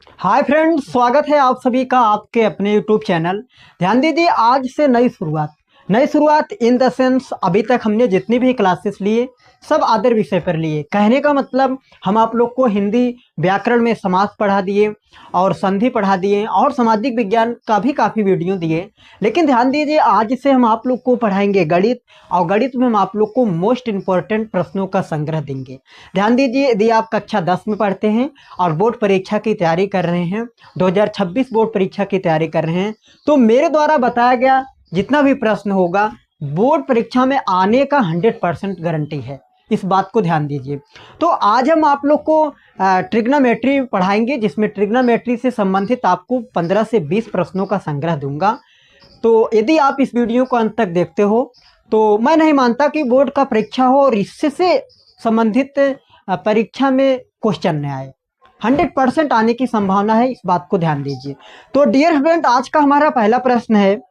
Hi friends, स्वागत है आप सभी का आपके अपने यूट्यूब चैनल। ध्यान दीजिए, आज से नई शुरुआत इन द सेंस अभी तक हमने जितनी भी क्लासेस लिए सब अदर विषय पर लिए। कहने का मतलब हम आप लोग को हिंदी व्याकरण में समास पढ़ा दिए और संधि पढ़ा दिए और सामाजिक विज्ञान का भी काफ़ी वीडियो दिए। लेकिन ध्यान दीजिए, आज से हम आप लोग को पढ़ाएंगे गणित, और गणित में हम आप लोग को मोस्ट इम्पॉर्टेंट प्रश्नों का संग्रह देंगे। ध्यान दीजिए, यदि आप कक्षा 10 में पढ़ते हैं और बोर्ड परीक्षा की तैयारी कर रहे हैं, 2026 बोर्ड परीक्षा की तैयारी कर रहे हैं, तो मेरे द्वारा बताया गया जितना भी प्रश्न होगा बोर्ड परीक्षा में आने का 100% गारंटी है। इस बात को ध्यान दीजिए। तो आज हम आप लोग को ट्रिग्नोमेट्री पढ़ाएंगे, जिसमें ट्रिग्नोमेट्री से संबंधित आपको 15 से 20 प्रश्नों का संग्रह दूंगा। तो यदि आप इस वीडियो को अंत तक देखते हो तो मैं नहीं मानता कि बोर्ड का परीक्षा हो और इससे संबंधित परीक्षा में क्वेश्चन न आए। 100% आने की संभावना है, इस बात को ध्यान दीजिए। तो डियर स्टूडेंट, आज का हमारा पहला प्रश्न है।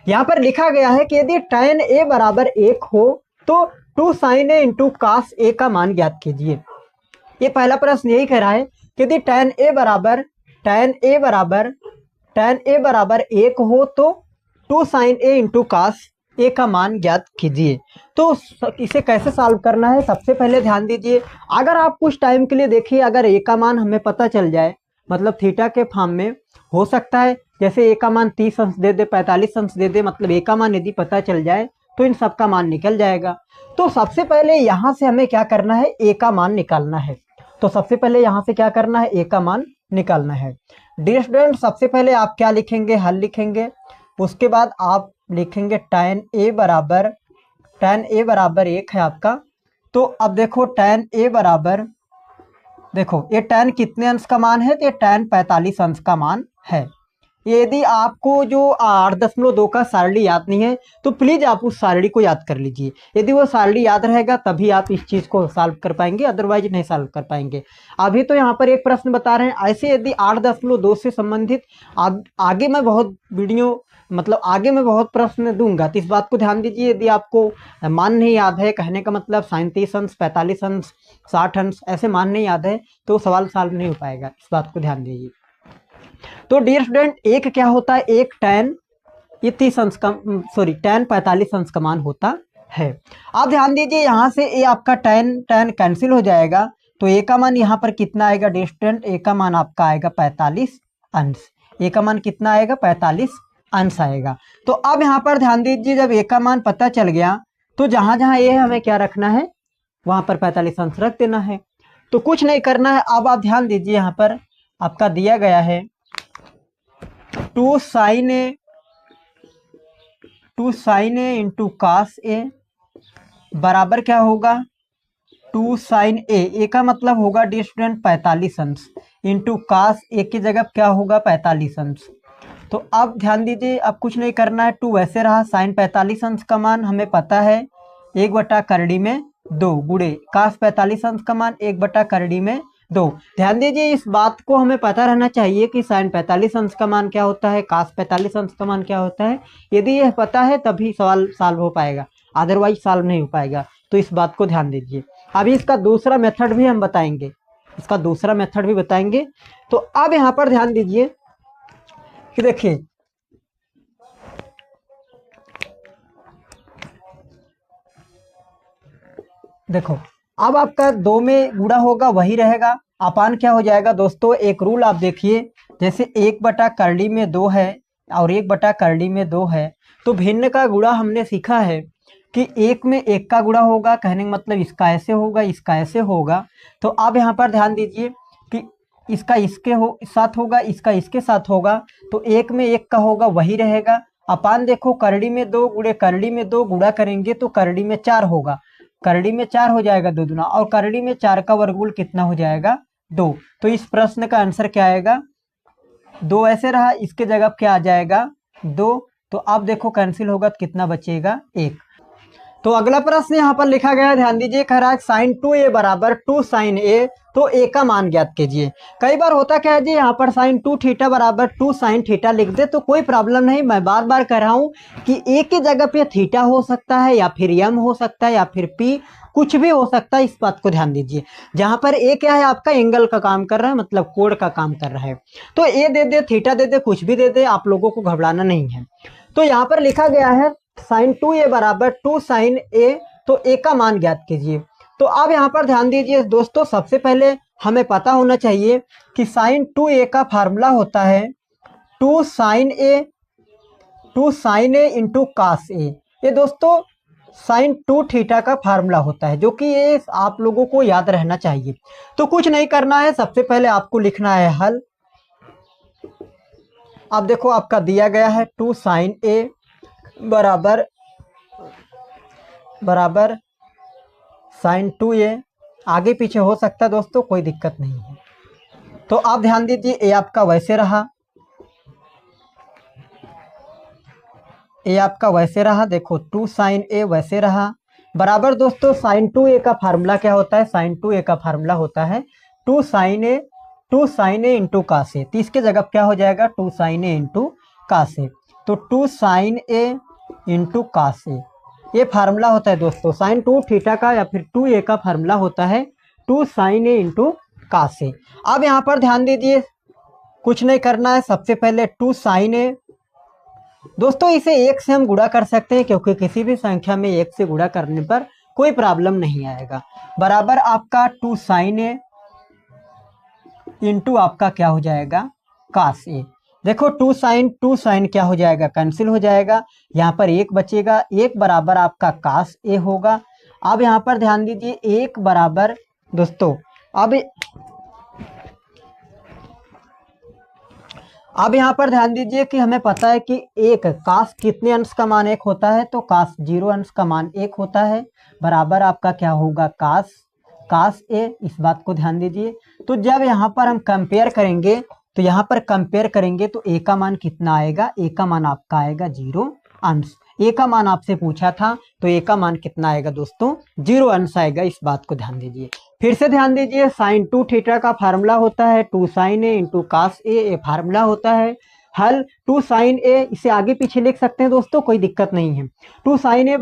यहाँ पर लिखा गया है कि यदि tan a बराबर 1 हो तो 2 sin a into cos a का मान ज्ञात कीजिए। ये पहला प्रश्न यही कह रहा है कि यदि tan a बराबर 1 हो तो 2 sin a into cos a का मान ज्ञात कीजिए। तो इसे कैसे सॉल्व करना है, सबसे पहले ध्यान दीजिए। अगर आप कुछ टाइम के लिए देखिए, अगर a का मान हमें पता चल जाए, मतलब थीटा के फॉर्म में हो सकता है, जैसे a का मान 30 अंश दे दे, 45 अंश दे दे, मतलब a का मान यदि पता चल जाए तो इन सब का मान निकल जाएगा। तो सबसे पहले यहाँ से हमें क्या करना है, a का मान निकालना है। तो सबसे पहले यहाँ से क्या करना है, a का मान निकालना है। डियर स्टूडेंट, सबसे पहले आप क्या लिखेंगे, हल लिखेंगे। उसके बाद आप लिखेंगे tan a बराबर 1 है आपका। तो अब देखो tan a बराबर, देखो ये tan कितने अंश का मान है, तो ये tan 45 अंश का मान है। यदि आपको जो 8.2 का सारणी याद नहीं है तो प्लीज़ आप उस सारणी को याद कर लीजिए। यदि वो सारणी याद रहेगा तभी आप इस चीज़ को सॉल्व कर पाएंगे, अदरवाइज नहीं सॉल्व कर पाएंगे। अभी तो यहाँ पर एक प्रश्न बता रहे हैं। ऐसे यदि 8.2 से संबंधित आगे मैं बहुत वीडियो, मतलब आगे मैं बहुत प्रश्न दूंगा, तो इस बात को ध्यान दीजिए। यदि आपको मान नहीं याद है, कहने का मतलब 37 अंश, 45 अंश, 60 अंश, ऐसे मान नहीं याद है तो सवाल सॉल्व नहीं हो पाएगा। इस बात को ध्यान दीजिए। तो डियर स्टूडेंट, एक क्या होता है, एक tan, ये 30 अंश का, सॉरी tan 45 अंश का मान होता है। आप ध्यान दीजिए, यहाँ से ये आपका tan कैंसिल हो जाएगा, तो a का मान यहाँ पर कितना आएगा डियर स्टूडेंट, a का मान आपका आएगा 45 अंश। a का मान कितना आएगा, 45 अंश आएगा। तो अब यहाँ पर ध्यान दीजिए, जब a का मान पता चल गया तो जहाँ जहाँ a है हमें क्या रखना है, वहाँ पर 45 अंश रख देना है। तो कुछ नहीं करना है। अब आप ध्यान दीजिए, यहाँ पर आपका दिया गया है 2 sin a into cos a बराबर क्या होगा, 2 sin a का मतलब होगा डियर स्टूडेंट 45 अंश, इंटू कास a की जगह क्या होगा, 45 अंश। तो अब ध्यान दीजिए, अब कुछ नहीं करना है। 2 वैसे रहा, साइन 45 अंश का मान हमें पता है 1/करड़ी में 2 गुणे कास 45 अंश का मान 1/करड़ी में 2। ध्यान दीजिए, इस बात को हमें पता रहना चाहिए कि साइन 45 अंश का मान क्या होता है, कास 45 अंश का मान क्या होता है। यदि यह पता है तभी सवाल सॉल्व हो पाएगा, अदरवाइज सॉल्व नहीं हो पाएगा। तो इस बात को ध्यान दीजिए। अभी इसका दूसरा मेथड भी हम बताएंगे, तो अब यहाँ पर ध्यान दीजिए कि देखिए, देखो अब आपका 2 में गुणा होगा वही रहेगा, अपान क्या हो जाएगा दोस्तों, एक रूल आप देखिए, जैसे 1/करड़ी में 2 है और 1/करड़ी में 2 है, तो भिन्न का गुणा हमने सीखा है कि 1 में 1 का गुणा होगा, कहने का मतलब इसका ऐसे होगा, इसका ऐसे होगा। तो अब यहाँ पर ध्यान दीजिए कि इसका इसके साथ होगा, इसका इसके साथ होगा, तो 1 में 1 का होगा वही रहेगा। अपान देखो, करड़ी में 2 गुणे करड़ी में 2 गुणा करेंगे तो करड़ी में 4 होगा, करड़ी में 4 हो जाएगा 2 दूना, और करड़ी में 4 का वर्गमूल कितना हो जाएगा, 2। तो इस प्रश्न का आंसर क्या आएगा, 2 ऐसे रहा, इसके जगह क्या आ जाएगा, 2। तो अब देखो कैंसिल होगा तो कितना बचेगा, 1। तो अगला प्रश्न यहाँ पर लिखा गया है, ध्यान दीजिए, कह रहा है साइन 2a बराबर 2 साइन ए, तो ए का मान ज्ञात कीजिए। कई बार होता क्या है जी, यहाँ पर साइन 2 थीटा बराबर 2 साइन थीटा लिख दे तो कोई प्रॉब्लम नहीं। मैं बार बार कह रहा हूँ कि ए की जगह पे थीटा हो सकता है, या फिर एम हो सकता है, या फिर पी, कुछ भी हो सकता है। इस बात को ध्यान दीजिए। जहाँ पर ए क्या है, आपका एंगल का काम कर रहा है, मतलब कोण का काम कर रहा है। तो ए दे दे, थीटा दे दे, कुछ भी दे दे, आप लोगों को घबराना नहीं है। तो यहाँ पर लिखा गया है साइन 2a बराबर 2 साइन ए, तो ए का मान ज्ञात कीजिए। तो अब यहाँ पर ध्यान दीजिए दोस्तों, सबसे पहले हमें पता होना चाहिए कि साइन 2a का फार्मूला होता है 2 साइन ए इंटू कास ए। ये दोस्तों साइन 2 थीटा का फार्मूला होता है, जो कि ये आप लोगों को याद रहना चाहिए। तो कुछ नहीं करना है, सबसे पहले आपको लिखना है हल। अब देखो आपका दिया गया है 2 साइन ए बराबर साइन 2a, आगे पीछे हो सकता है दोस्तों, कोई दिक्कत नहीं है। तो आप ध्यान दीजिए, ए आपका वैसे रहा, देखो 2 साइन ए वैसे रहा, बराबर दोस्तों साइन 2a का फार्मूला क्या होता है, साइन 2a का फार्मूला होता है 2 साइन ए इंटू कास ए। तो इसके जगह क्या हो जाएगा, 2 साइन ए इंटू कास ए। तो 2 साइन ए इंटू कास ए, ये फार्मूला होता है दोस्तों साइन 2 थीटा का, या फिर 2a का फार्मूला होता है 2 साइन ए इंटू कास ए। अब यहाँ पर ध्यान दीजिए, कुछ नहीं करना है, सबसे पहले 2 साइन ए, दोस्तों इसे 1 से हम गुणा कर सकते हैं, क्योंकि किसी भी संख्या में 1 से गुणा करने पर कोई प्रॉब्लम नहीं आएगा। बराबर आपका 2 साइन ए इंटू आपका क्या हो जाएगा, कास ए। देखो 2 साइन क्या हो जाएगा, कैंसिल हो जाएगा, यहाँ पर 1 बचेगा, 1 बराबर आपका कास ए होगा। अब यहाँ पर ध्यान दीजिए, 1 बराबर दोस्तों, अब यहाँ पर ध्यान दीजिए कि हमें पता है कि एक कास कितने अंश का मान 1 होता है, तो कास 0 अंश का मान 1 होता है, बराबर आपका क्या होगा, कास ए। इस बात को ध्यान दीजिए। तो जब यहाँ पर हम कंपेयर करेंगे, तो यहाँ पर कंपेयर करेंगे तो ए का मान कितना आएगा, ए का मान आपका आएगा 0 अंश। ए का मान आपसे पूछा था, तो ए का मान कितना आएगा दोस्तों, 0 अंश आएगा। इस बात को ध्यान दीजिए। फिर से ध्यान दीजिए, साइन 2 थीटा का फार्मूला होता है 2 साइन ए इंटू कास ए, ये फार्मूला होता है हल। 2 साइन ए इसे आगे पीछे लिख सकते हैं दोस्तों, कोई दिक्कत नहीं है। 2 साइन ए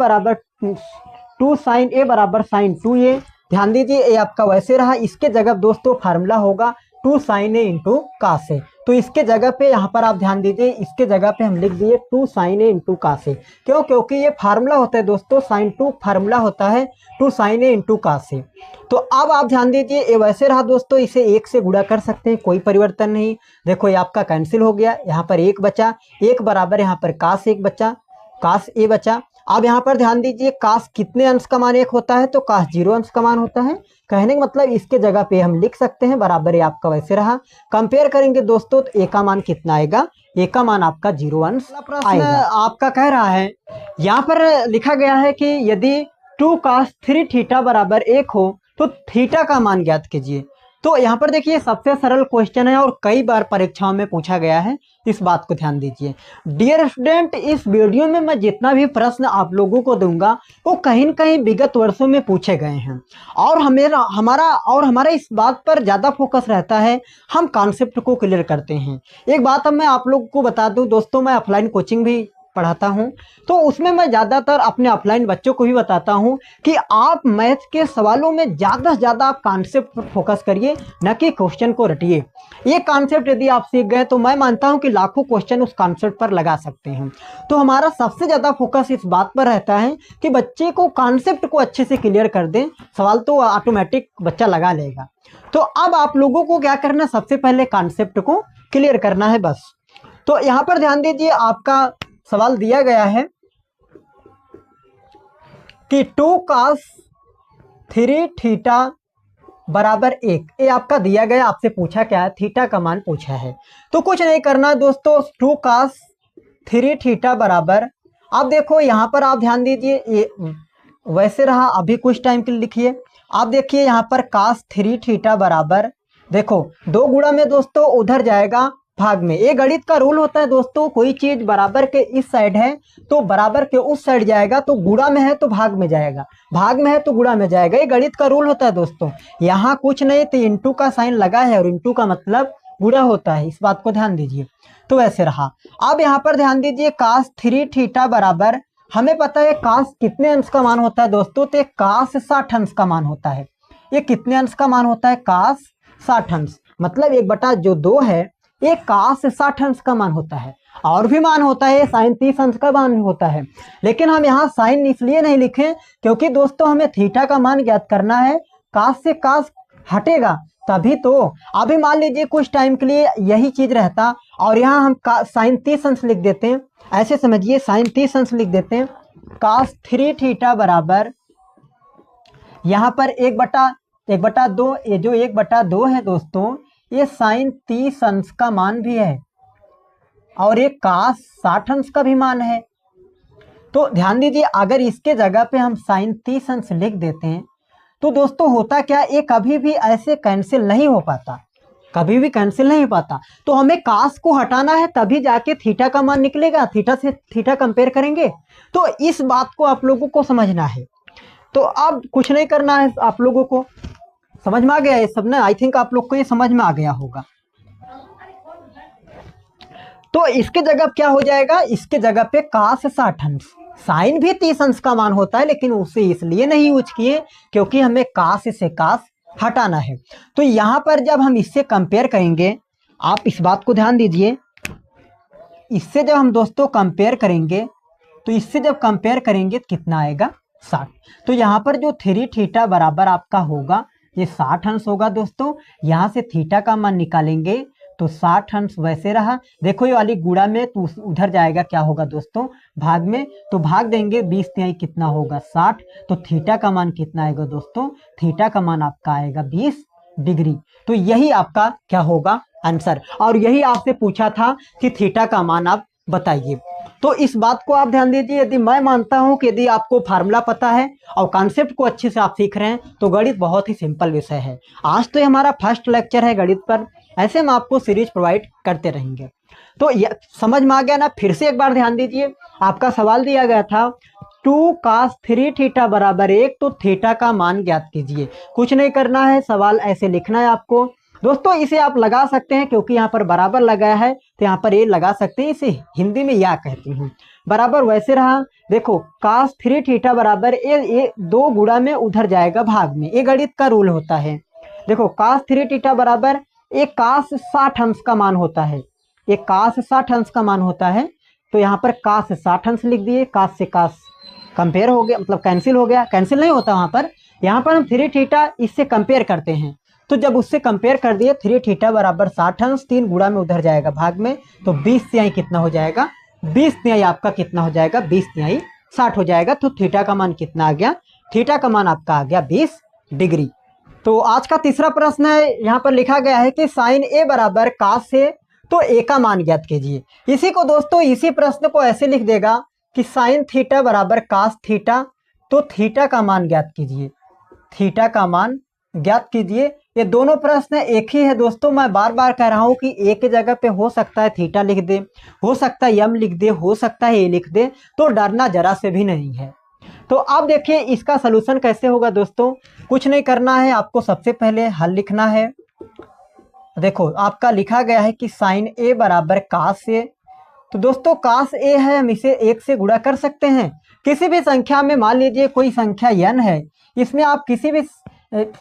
बराबर साइन 2a, ध्यान दीजिए ए आपका वैसे रहा, इसके जगह दोस्तों फार्मूला होगा 2 साइन ए इंटू कास ए। तो इसके जगह पे यहाँ पर आप ध्यान दीजिए, इसके जगह पे हम लिख दिए 2 साइन ए इंटू कास ए। क्यों, क्योंकि ये फार्मूला होता है दोस्तों, साइन 2 फार्मूला होता है 2 साइन ए इंटू कास ए। तो अब आप ध्यान दीजिए, ए वैसे रहा दोस्तों, इसे 1 से गुणा कर सकते हैं, कोई परिवर्तन नहीं। देखो ये आपका कैंसिल हो गया, यहाँ पर 1 बचा, 1 बराबर यहाँ पर कास 1 बचा, कास ए बचा। अब यहाँ पर ध्यान दीजिए, कास कितने अंश का मान 1 होता है, तो कास 0 अंश का मान होता है। कहने का मतलब इसके जगह पे हम लिख सकते हैं, बराबर ये आपका वैसे रहा। कंपेयर करेंगे दोस्तों तो ए का मान कितना आएगा, ए का मान आपका 0 अंश आएगा। आपका कह रहा है, यहाँ पर लिखा गया है कि यदि 2 cos 3 थीटा बराबर 1 हो तो थीटा का मान ज्ञात कीजिए। तो यहाँ पर देखिए सबसे सरल क्वेश्चन है और कई बार परीक्षाओं में पूछा गया है, इस बात को ध्यान दीजिए। डियर स्टूडेंट, इस वीडियो में मैं जितना भी प्रश्न आप लोगों को दूंगा वो कहीं न कहीं विगत वर्षों में पूछे गए हैं, और हमारा इस बात पर ज़्यादा फोकस रहता है, हम कॉन्सेप्ट को क्लियर करते हैं। एक बात अब मैं आप लोगों को बता दूं दोस्तों, मैं ऑफलाइन कोचिंग भी पढ़ाता हूं, तो उसमें मैं ज़्यादातर अपने ऑफलाइन बच्चों को भी बताता हूं कि आप मैथ के सवालों में ज़्यादा से ज़्यादा आप कॉन्सेप्ट पर फोकस करिए, न कि क्वेश्चन को रटिए। ये कॉन्सेप्ट यदि आप सीख गए तो मैं मानता हूं कि लाखों क्वेश्चन उस कॉन्सेप्ट पर लगा सकते हैं। तो हमारा सबसे ज़्यादा फोकस इस बात पर रहता है कि बच्चे को कॉन्सेप्ट को अच्छे से क्लियर कर दें, सवाल तो ऑटोमेटिक बच्चा लगा लेगा। तो अब आप लोगों को क्या करना, सबसे पहले कॉन्सेप्ट को क्लियर करना है बस। तो यहाँ पर ध्यान दीजिए, आपका सवाल दिया गया है कि 2 cos 3 थीटा बराबर 1, ये आपका दिया गया, आपसे पूछा क्या है, थीटा का मान पूछा है। तो कुछ नहीं करना दोस्तों, 2 cos 3 थीटा बराबर, आप देखो यहाँ पर आप ध्यान दीजिए, ये वैसे रहा, अभी कुछ टाइम के लिए लिखिए। आप देखिए यहाँ पर cos 3 थीटा बराबर, देखो 2 गुणा में दोस्तों उधर जाएगा भाग में। ये गणित का रूल होता है दोस्तों, कोई चीज बराबर के इस साइड है तो बराबर के उस साइड जाएगा, तो गुणा में है तो भाग में जाएगा, भाग में है तो गुणा में जाएगा। ये गणित का रूल होता है दोस्तों। यहाँ कुछ नहीं तो इंटू का साइन लगा है और इंटू का मतलब गुणा होता है, इस बात को ध्यान दीजिए। तो ऐसे रहा। अब यहाँ पर ध्यान दीजिए cos 3 थीटा बराबर, हमें पता है cos कितने अंश का मान होता है दोस्तों, तो cos 60 अंश का मान होता है। ये कितने अंश का मान होता है? cos 60 अंश, मतलब 1/2 है, ये cos 60 अंश का मान होता है। और भी मान होता है, sin 30 अंश का मान होता है, लेकिन हम यहाँ sin इसलिए नहीं लिखे क्योंकि दोस्तों हमें थीटा का मान ज्ञात करना है। cos से cos हटेगा तभी तो। अभी मान लीजिए कुछ टाइम के लिए यही चीज रहता और यहाँ हम sin 30 अंश लिख देते हैं, ऐसे समझिए sin 30 अंश लिख देते हैं। cos 3 थीटा बराबर यहाँ पर 1/2, ये जो 1/2 है दोस्तों, ये sin 30 अंश का मान भी है और ये cos 60 अंश का भी मान है। तो ध्यान दीजिए, अगर इसके जगह पे हम sin 30 अंश लिख देते हैं तो दोस्तों होता क्या, ये कभी भी ऐसे कैंसिल नहीं हो पाता, कभी भी कैंसिल नहीं हो पाता। तो हमें cos को हटाना है तभी जाके थीटा का मान निकलेगा, थीटा से थीटा कंपेयर करेंगे। तो इस बात को आप लोगों को समझना है। तो अब कुछ नहीं करना है, आप लोगों को समझ में आ गया ये सब ना? आई थिंक आप लोग को ये समझ में आ गया होगा। तो इसके जगह क्या हो जाएगा, इसके जगह पे cos 60 अंश, साइन भी 30 अंश का मान होता है लेकिन उसे इसलिए नहीं यूज किए क्योंकि हमें cos से cos हटाना है। तो यहाँ पर जब हम इससे कंपेयर करेंगे, आप इस बात को ध्यान दीजिए, इससे जब हम दोस्तों कंपेयर करेंगे तो इससे जब कंपेयर करेंगे तो कितना आएगा, 60। तो यहाँ पर जो 3 थीटा बराबर आपका होगा ये 60 अंश होगा दोस्तों। यहाँ से थीटा का मान निकालेंगे तो 60 अंश वैसे रहा, देखो ये वाली गुणा में तो उधर जाएगा, क्या होगा दोस्तों, भाग में। तो भाग देंगे 20 तिहाई कितना होगा, 60। तो थीटा का मान कितना आएगा दोस्तों, थीटा का मान आपका आएगा 20 डिग्री। तो यही आपका क्या होगा, आंसर। और यही आपसे पूछा था कि थीटा का मान आप बताइए। तो इस बात को आप ध्यान दीजिए, यदि मैं मानता हूं कि यदि आपको फार्मूला पता है और कॉन्सेप्ट को अच्छे से आप सीख रहे हैं तो गणित बहुत ही सिंपल विषय है। आज तो ये हमारा फर्स्ट लेक्चर है गणित पर, ऐसे हम आपको सीरीज प्रोवाइड करते रहेंगे। तो समझ में आ गया ना? फिर से एक बार ध्यान दीजिए, आपका सवाल दिया गया था 2 cos 3 थीटा बराबर 1, तो थीटा का मान ज्ञात कीजिए। कुछ नहीं करना है, सवाल ऐसे लिखना है आपको दोस्तों। इसे आप लगा सकते हैं क्योंकि यहाँ पर बराबर लगाया है तो यहाँ पर ये लगा सकते हैं, इसे हिंदी में या कहती हूँ बराबर। वैसे रहा, देखो cos 3 थीटा बराबर ये 2 गुणा में उधर जाएगा भाग में, ये गणित का रूल होता है। देखो cos 3 थीटा बराबर एक cos 60 अंश का मान होता है, एक cos 60 अंश का मान होता है। तो यहाँ पर cos 60 अंश लिख दिए, cos से cos कंपेयर हो गया, मतलब कैंसिल हो गया, कैंसिल नहीं होता वहाँ पर। यहाँ पर हम 3 थीटा इससे कंपेयर करते हैं, तो जब उससे कंपेयर कर दिए 3 थीटा बराबर 60 अंश, 3 गुणा में उधर जाएगा भाग में, तो 20 तिहाई कितना हो जाएगा, 20 तिहाई आपका कितना हो जाएगा, 20 तिहाई 60 हो जाएगा। तो थीटा का मान कितना आ गया, थीटा का मान आपका आ गया 20 डिग्री। तो आज का तीसरा प्रश्न है, यहाँ पर लिखा गया है कि साइन ए बराबर cos से, तो ए का मान ज्ञात कीजिए। इसी को दोस्तों, इसी प्रश्न को ऐसे लिख देगा कि साइन थीटा बराबर cos थीटा, तो थीटा का मान ज्ञात कीजिए, थीटा का मान ज्ञात कीजिए। ये दोनों प्रश्न एक ही है दोस्तों, मैं बार बार कह रहा हूं कि एक की जगह पे हो सकता है थीटा लिख दे, हो सकता है यम लिख दे, हो सकता है ए लिख दे, तो डरना जरा से भी नहीं है। तो अब देखिए इसका सलूशन कैसे होगा दोस्तों। कुछ नहीं करना है, आपको सबसे पहले हल लिखना है। देखो आपका लिखा गया है कि साइन ए बराबर cos से, तो दोस्तों cos ए है, हम इसे 1 से गुणा कर सकते हैं। किसी भी संख्या में, मान लीजिए कोई संख्या n है, इसमें आप किसी भी,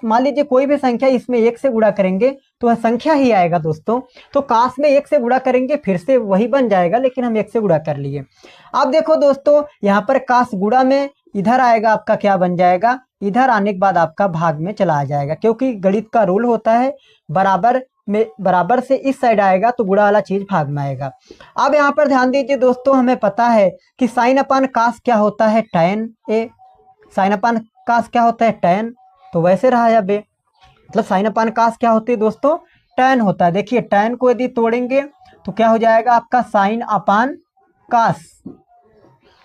मान लीजिए कोई भी संख्या इसमें 1 से गुणा करेंगे तो वह संख्या ही आएगा दोस्तों। तो cos में 1 से गुणा करेंगे फिर से वही बन जाएगा, लेकिन हम 1 से गुणा कर लिए। अब देखो दोस्तों, यहाँ पर cos गुणा में इधर आएगा, आपका क्या बन जाएगा, इधर आने के बाद आपका भाग में चला आ जाएगा, क्योंकि गणित का रूल होता है बराबर में, बराबर से इस साइड आएगा तो गुणा वाला चीज भाग में आएगा। अब यहाँ पर ध्यान दीजिए दोस्तों, हमें पता है कि साइन अपान cos क्या होता है, tan ए, साइन अपान cos क्या होता है, tan। तो वैसे रहा या बे, मतलब साइन अपान cos क्या होती है दोस्तों, tan होता है। देखिए tan को यदि तोड़ेंगे तो क्या हो जाएगा आपका साइन अपान cos,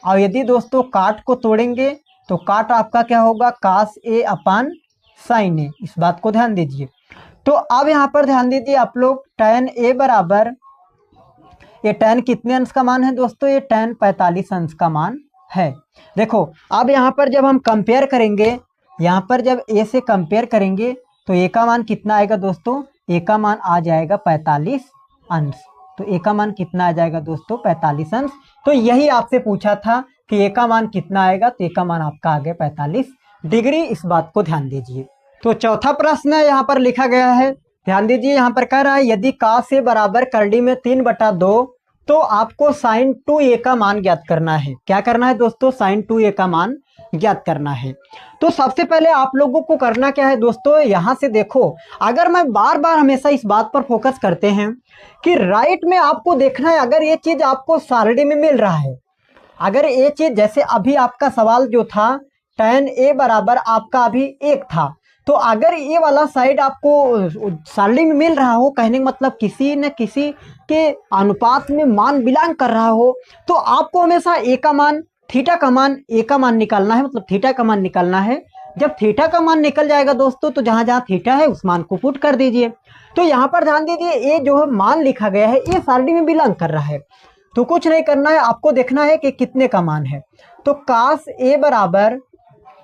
और यदि दोस्तों काट को तोड़ेंगे तो काट आपका क्या होगा, cos ए अपान साइन ए। इस बात को ध्यान दीजिए। तो अब यहाँ पर ध्यान दीजिए आप लोग, tan ए बराबर ये tan कितने अंश का मान है दोस्तों? ये tan 45 अंश का मान है। देखो अब यहाँ पर जब हम कंपेयर करेंगे, यहाँ पर जब a से कंपेयर करेंगे तो a का मान कितना आएगा दोस्तों? a का मान आ जाएगा 45 अंश। तो a का मान कितना आ जाएगा दोस्तों? 45 अंश। तो यही आपसे पूछा था कि a का मान कितना आएगा, तो a का मान आपका आ गया 45 डिग्री। इस बात को ध्यान दीजिए। तो चौथा प्रश्न यहाँ पर लिखा गया है, ध्यान दीजिए। यहाँ पर कह रहा है यदि cos a बराबर करड़ी में 3/2 तो आपको sin 2a का मान ज्ञात करना है। क्या करना है दोस्तों? sin 2a का मान ज्ञात करना है। तो सबसे पहले आप लोगों को करना क्या है दोस्तों? यहाँ से देखो, अगर मैं बार बार हमेशा इस बात पर फोकस करते हैं कि राइट में आपको देखना है, अगर ये चीज आपको सारणी में मिल रहा है, अगर ये चीज जैसे अभी आपका सवाल जो था tan a बराबर आपका अभी 1 था, तो अगर ये वाला साइड आपको सारणी में मिल रहा हो, कहने का मतलब किसी न किसी के अनुपात में मान बिलोंग कर रहा हो, तो आपको हमेशा a का मान, थीटा का मान, a का मान निकालना है, मतलब थीटा का मान निकालना है। जब थीटा का मान निकल जाएगा दोस्तों, तो जहां जहां थीटा है उस मान को पुट कर दीजिए। तो यहाँ पर ध्यान दीजिए, ये जो मान लिखा गया है ये सारणी में बिलोंग कर रहा है। तो कुछ नहीं करना है, आपको देखना है कि कितने का मान है। तो cos a बराबर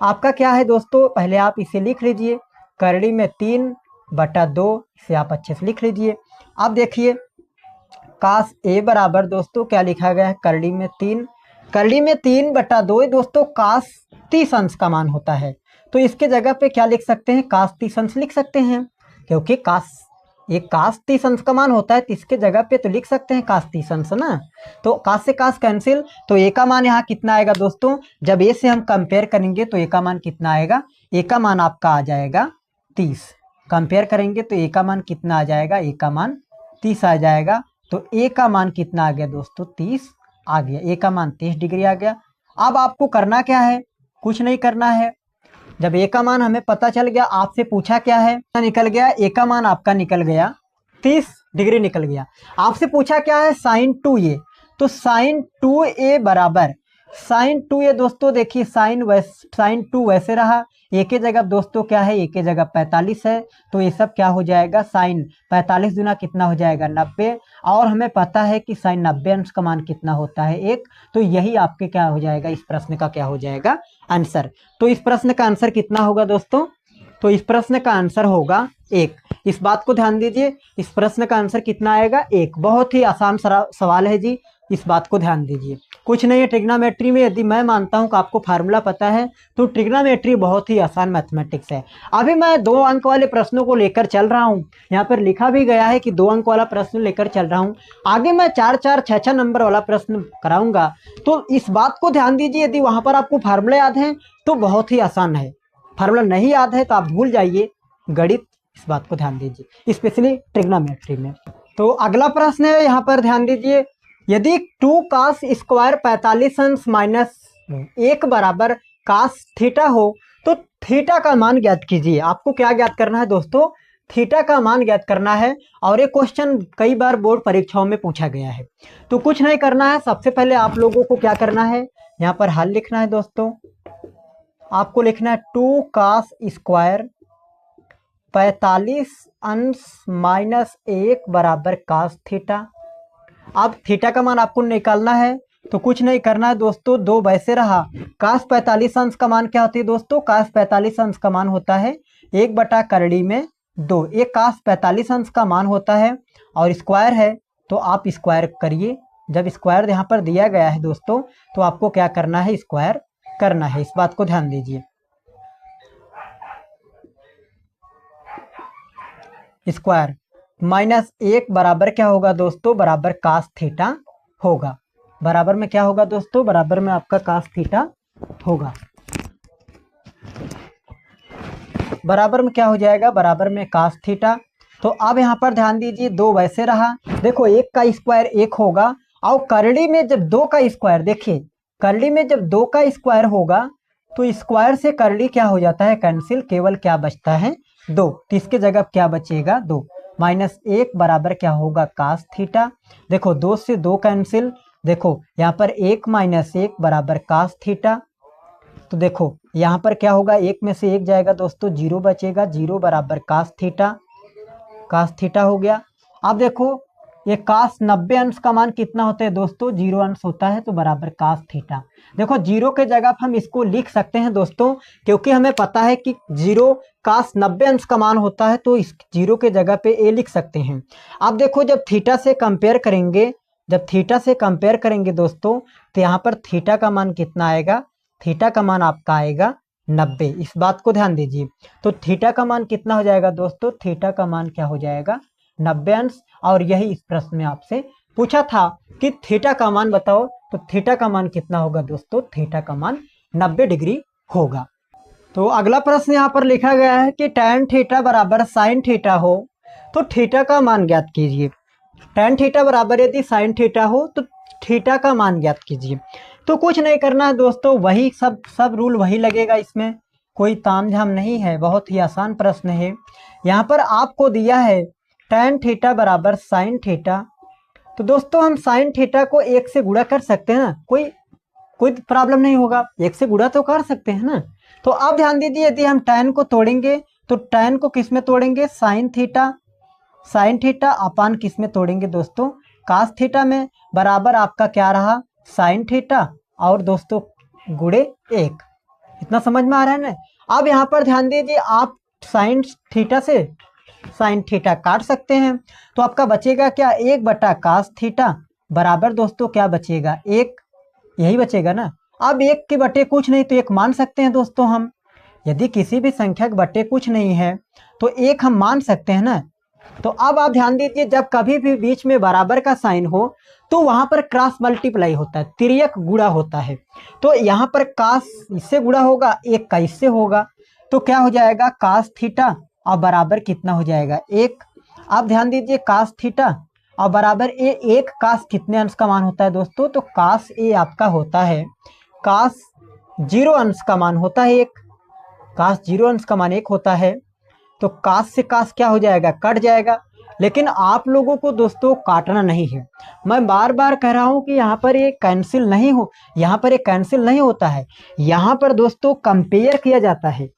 आपका क्या है दोस्तों? पहले आप इसे लिख लीजिए, करड़ी में 3/2, इसे आप अच्छे से लिख लीजिए। अब देखिए cos a बराबर दोस्तों क्या लिखा गया है? करड़ी में 3/2 दोस्तों cos 30 अंश का मान होता है। तो इसके जगह पे क्या लिख सकते हैं? cos 30 अंश लिख सकते हैं, क्योंकि cos 30 अंश का मान होता है, तो इसके जगह पे तो लिख सकते हैं cos 30 अंश ना। तो cos से cos कैंसिल, तो a का मान यहाँ कितना आएगा दोस्तों? जब a से हम कंपेयर करेंगे तो a का मान कितना आएगा? a का मान आपका आ जाएगा 30। कंपेयर करेंगे तो a का मान कितना आ जाएगा? a का मान 30 आ जाएगा। तो a का मान कितना आ गया दोस्तों? 30 आ गया। a का मान 30 डिग्री आ गया। अब आपको करना क्या है? कुछ नहीं करना है। जब a का मान हमें पता चल गया, आपसे पूछा क्या है? निकल गया a का मान आपका निकल गया 30 डिग्री निकल गया। आपसे पूछा क्या है? sin 2a। तो sin 2a बराबर sin 2a दोस्तों देखिए, sin 2 वैसे रहा, a के जगह दोस्तों क्या है? a के जगह 45 है, तो ये सब क्या हो जाएगा? sin 45 गुना कितना हो जाएगा? 90। और हमें पता है कि sin 90 अंश का मान कितना होता है? 1। तो यही आपके क्या हो जाएगा? इस प्रश्न का क्या हो जाएगा? आंसर। तो इस प्रश्न का आंसर कितना होगा दोस्तों? तो इस प्रश्न का आंसर होगा 1। इस बात को ध्यान दीजिए, इस प्रश्न का आंसर कितना आएगा? 1। बहुत ही आसान सवाल है जी, इस बात को ध्यान दीजिए। कुछ नहीं है, ट्रिग्नोमेट्री में यदि मैं मानता हूं कि आपको फार्मूला पता है, तो ट्रिग्नोमेट्री बहुत ही आसान मैथमेटिक्स है। अभी मैं 2 अंक वाले प्रश्नों को लेकर चल रहा हूं, यहाँ पर लिखा भी गया है कि 2 अंक वाला प्रश्न लेकर चल रहा हूं। आगे मैं 4, 4, 6 नंबर वाला प्रश्न कराऊंगा। तो इस बात को ध्यान दीजिए, यदि वहां पर आपको फार्मूला याद है तो बहुत ही आसान है, फार्मूला नहीं याद है तो आप भूल जाइए गणित। इस बात को ध्यान दीजिए, स्पेशली ट्रिग्नोमेट्री में। तो अगला प्रश्न है, यहाँ पर ध्यान दीजिए, यदि 2 cos स्क्वायर 45 अंश -1 बराबर cos थीटा हो, तो थीटा का मान ज्ञात कीजिए। आपको क्या ज्ञात करना है दोस्तों? थीटा का मान ज्ञात करना है। और ये क्वेश्चन कई बार बोर्ड परीक्षाओं में पूछा गया है। तो कुछ नहीं करना है, सबसे पहले आप लोगों को क्या करना है? यहाँ पर हल लिखना है दोस्तों। आपको लिखना है 2 cos स्क्वायर 45 अंश -1 बराबर cos थीटा। अब थीटा का मान आपको निकालना है, तो कुछ नहीं करना है दोस्तों, 2 वैसे रहा। cos 45 अंश का मान क्या होती है दोस्तों? cos 45 अंश का मान होता है 1/करड़ी में 2। ये cos 45 अंश का मान होता है, और स्क्वायर है तो आप स्क्वायर करिए। जब स्क्वायर यहाँ पर दिया गया है दोस्तों, तो आपको क्या करना है? स्क्वायर करना है। इस बात को ध्यान दीजिए। स्क्वायर -1 बराबर क्या होगा दोस्तों? बराबर cos थीटा होगा। बराबर में क्या होगा दोस्तों? बराबर में आपका cos थीटा होगा। बराबर में क्या हो जाएगा? बराबर में cos थीटा। तो अब यहाँ पर ध्यान दीजिए, 2 वैसे रहा। देखो 1 का स्क्वायर 1 होगा, और करड़ी में जब 2 का स्क्वायर, देखिए करड़ी में जब 2 का स्क्वायर होगा, तो स्क्वायर से करड़ी क्या हो जाता है? कैंसिल। केवल क्या बचता है? 2। तो इसके जगह क्या बचेगा? 2। -1 बराबर क्या होगा? cos theta. देखो 2 से 2 कैंसिल। देखो यहाँ पर 1 - 1 बराबर cos थीटा। तो देखो यहाँ पर क्या होगा? 1 में से 1 जाएगा दोस्तों, 0 बचेगा। 0 बराबर cos थीटा। cos थीटा हो गया। अब देखो ये कास 90 अंश का मान कितना होता है दोस्तों, 0 अंश होता है, तो बराबर कास थीटा। देखो जीरो के जगह पर हम इसको लिख सकते हैं दोस्तों, क्योंकि हमें पता है कि जीरो कास 90 अंश का मान होता है, तो इस जीरो के जगह पे ए लिख सकते हैं। अब देखो जब थीटा से कंपेयर करेंगे, जब थीटा से कंपेयर करेंगे दोस्तों, तो यहाँ पर थीटा का मान कितना आएगा, थीटा का मान आपका आएगा 90। इस बात को ध्यान दीजिए। तो थीटा का मान कितना हो जाएगा दोस्तों, थीटा का मान क्या हो जाएगा, 90 अंश। और यही इस प्रश्न में आपसे पूछा था कि थीटा का मान बताओ, तो थीटा का मान कितना होगा दोस्तों, थीटा का मान 90 डिग्री होगा। तो अगला प्रश्न यहाँ पर लिखा गया है कि tan थीटा बराबर साइन थीटा हो तो थीटा का मान ज्ञात कीजिए। tan थीटा बराबर यदि साइन थीटा हो तो थीटा का मान ज्ञात कीजिए। तो कुछ नहीं करना है दोस्तों, वही सब रूल वही लगेगा, इसमें कोई तामझाम नहीं है, बहुत ही आसान प्रश्न है। यहाँ पर आपको दिया है tan थीटा बराबर साइन थीटा, तो दोस्तों हम साइन थीटा को 1 से गुणा कर सकते हैं ना, कोई प्रॉब्लम नहीं होगा, 1 से गुणा तो कर सकते हैं ना। तो अब ध्यान दीजिए, यदि हम tan को तोड़ेंगे तो tan को किस में तोड़ेंगे, साइन थीटा अपान किस में तोड़ेंगे दोस्तों, कास थीटा में, बराबर आपका क्या रहा, साइन थीटा और दोस्तों गुणे 1। इतना समझ में आ रहा है ना। अब यहाँ पर ध्यान दीजिए, आप साइन थीटा से साइन थीटा काट सकते हैं, तो आपका बचेगा क्या, 1 बटा कास थीटा बराबर दोस्तों क्या बचेगा, 1, यही बचेगा ना। अब 1 के बटे कुछ नहीं, तो 1 मान सकते हैं दोस्तों हम, यदि किसी भी संख्या के बटे कुछ नहीं है तो 1 हम मान सकते हैं ना। तो अब आप ध्यान दीजिए, जब कभी भी बीच में बराबर का साइन हो तो वहां पर क्रॉस मल्टीप्लाई होता है, तिर्यक गुणा होता है। तो यहाँ पर कास इससे गुणा होगा, 1 का इससे होगा, तो क्या हो जाएगा, कास थीटा और बराबर कितना हो जाएगा, 1। आप ध्यान दीजिए, कास थीटा और बराबर ए, 1 कास कितने अंश का मान होता है दोस्तों, तो कास ए आपका होता है, कास 0 अंश का मान होता है 1, कास 0 अंश का मान 1 होता है। तो कास से कास क्या हो जाएगा, कट जाएगा। लेकिन आप लोगों को दोस्तों काटना नहीं है, मैं बार बार कह रहा हूं कि यहाँ पर ये कैंसिल नहीं हो, यहाँ पर ये कैंसिल नहीं होता है, यहाँ पर दोस्तों कंपेयर किया जाता है,